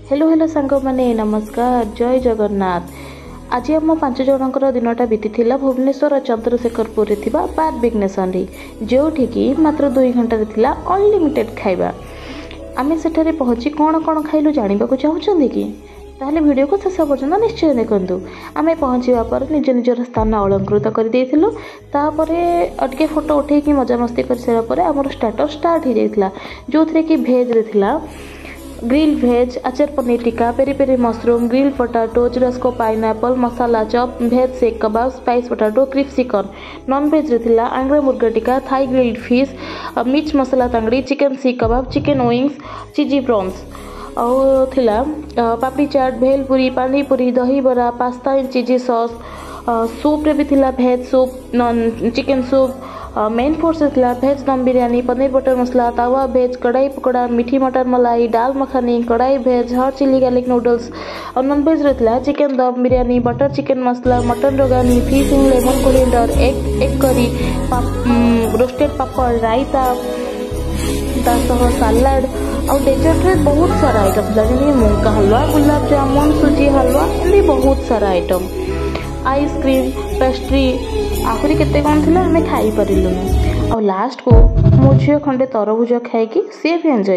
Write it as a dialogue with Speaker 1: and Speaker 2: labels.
Speaker 1: Hello hello सांग माने नमस्कार जय जगन्नाथ। आज आम 5 जनकर दिनटा बीती भुवनेश्वर चंद्रशेखरपुर पार्क विघ्नेशन जो मात्र 2 घंटे अनलिमिटेड खाइबा। आम सेठारे पहुँची कौन कौन खाइलु जानवा चाहूँगी कि ताहले वीडियो को शेष पर्यंत निश्चय देखु। आम पहुँचा पर निज निजर स्थान अलंकृत करके फोटो उठे मजामस्ती कर सारापर आम स्टार्टर स्टार्ट हो जाता जो थे कि भेज था grill veg achar paneer tikka peri peri mushroom grill potato चिरस्को pineapple masala chop veg seekh kebab spice potato crispy corn. Non veg रे आंग्रा मुर्गा टिक्का थाई ग्रिल्ड फिश मिर्च मसाला तांगड़ी चिकेन सीख कबाब चिकेन विंग्स चिजी प्रॉन्स और थिला पापड़ी चाट भेल पूरी पानी पूरी दही बरा पास्ता इन चिजी सॉस सूप रे भी थिला भेज soup non chicken soup main course था भेज दम बिरयानी पनीर बटर मसला तावा भेज कढ़ाई पकौड़ा मीठी मटर मलाई दाल makhani kadai veg hot chilli garlic noodles और नॉन भेज रहा chicken dum biryani butter chicken masala mutton rogani fish lemon coriander egg curry roasted papad raita salad और डेजर्ट रे बहुत सारा आइटम था जमी मूंगा हलवा गुलाब जामुन सुजी हलवा एमती बहुत सारा आइटम आइसक्रीम पेस्ट्री आहुरी केते कौन थी आम खाई पार्लुनी और लास्ट को मो झील खंडे तरबुज खाई सी भी एंजॉय